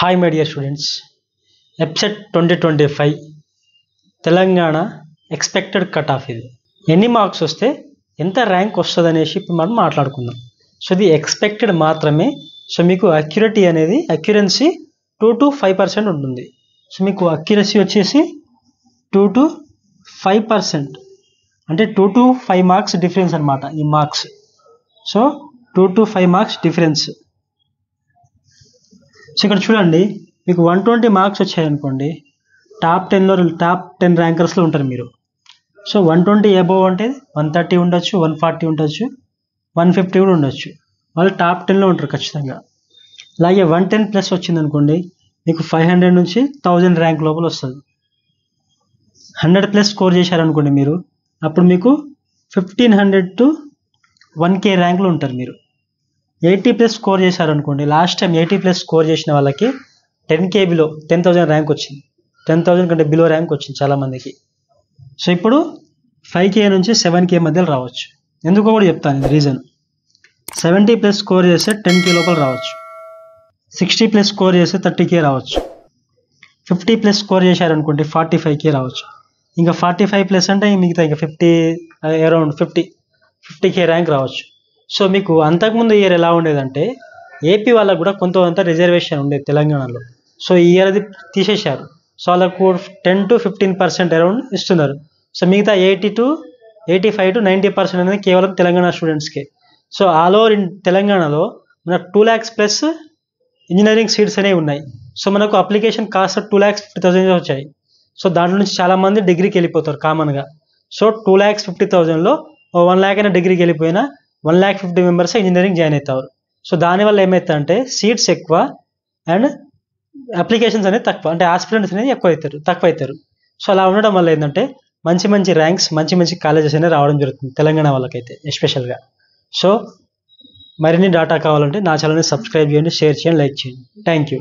Hi my dear students, episode 2025 Telangana expected cut off ఇది ఎన్ని marks వస్తే ఎంత ర్యాంక్ వస్తుంది అనేసి ఇప్పుడు మనం మాట్లాడుకుందాం. సో ఇది ఎక్స్పెక్టెడ్ మాత్రమే. సో మీకు అక్యురెన్సీ 2 to 5% ఉంటుంది. సో మీకు అక్యురసీ వచ్చేసి 2 to 5%, అంటే 2 to 5 మార్క్స్ డిఫరెన్స్ అనమాట ఈ marks. So 2 to 5 marks difference. So ఇక్కడ చూడండి, మీకు 120 మార్క్స్ వచ్చాయనుకోండి, టాప్ 10 ర్యాంకర్స్లో ఉంటారు మీరు. సో 120 అబోవ్ అంటే 130 ఉండొచ్చు, 140 ఉండొచ్చు, 150 కూడా ఉండొచ్చు. వాళ్ళు టాప్ 10లో ఉంటారు ఖచ్చితంగా. అలాగే 110 ప్లస్ వచ్చింది అనుకోండి, మీకు 500 నుంచి 1000 ర్యాంక్ లోపల వస్తుంది. 100 ప్లస్ స్కోర్ చేశారనుకోండి మీరు, అప్పుడు మీకు 1500 to 1K ర్యాంక్లో ఉంటారు మీరు. 80 ప్లస్ స్కోర్ చేశారనుకోండి, లాస్ట్ టైం 80 ప్లస్ స్కోర్ చేసిన వాళ్ళకి 10K బిలో 10,000 ర్యాంక్ వచ్చింది, 10,000 కంటే బిలో ర్యాంక్ వచ్చింది చాలామందికి. సో ఇప్పుడు 5K నుంచి 7K మధ్యలో రావచ్చు. ఎందుకో కూడా చెప్తాను ఇది రీజన్. 70 ప్లస్ స్కోర్ చేస్తే 10K లోపల రావచ్చు, 60 ప్లస్ స్కోర్ చేస్తే 30K రావచ్చు, 50 ప్లస్ స్కోర్ చేశారనుకోండి 45K రావచ్చు. ఇంకా 45 ప్లస్ అంటే మిగతా ఇంకా 50 అరౌండ్ 50K ర్యాంక్ రావచ్చు. సో మీకు అంతకుముందు ఇయర్ ఎలా ఉండేదంటే, ఏపీ వాళ్ళకు కూడా కొంత రిజర్వేషన్ ఉండేది తెలంగాణలో. సో ఈ ఇయర్ అది తీసేశారు. సో వాళ్ళకు 10 to 15% అరౌండ్ ఇస్తున్నారు. సో మిగతా 85 to 90% అనేది కేవలం తెలంగాణ స్టూడెంట్స్కే. సో ఆల్ ఓవర్ ఇన్ తెలంగాణలో మనకు 2 lakhs ప్లస్ ఇంజనీరింగ్ సీట్స్ అనేవి ఉన్నాయి. సో మనకు అప్లికేషన్ కాస్ట్ 2,50,000 వచ్చాయి. సో దాంట్లో నుంచి చాలామంది డిగ్రీకి వెళ్ళిపోతారు కామన్గా. సో 2,50,000లో 1 lakh అయినా డిగ్రీకి వెళ్ళిపోయినా 150 మెంబర్స్ ఇంజనీరింగ్ జాయిన్ అవుతారు. సో దానివల్ల ఏమవుతుందంటే సీట్స్ ఎక్కువ అండ్ అప్లికేషన్స్ అనేది తక్కువ, అంటే ఆస్పిరెంట్స్ అనేది తక్కువ అవుతారు. సో అలా ఉండడం వల్ల ఏంటంటే మంచి ర్యాంక్స్, మంచి కాలేజెస్ అనేది రావడం జరుగుతుంది తెలంగాణ వాళ్ళకైతే ఎస్పెషల్గా. సో మరిన్ని డేటా కావాలంటే నా ఛానల్ని సబ్స్క్రైబ్ చేయండి, షేర్ చేయండి, లైక్ చేయండి. Thank you.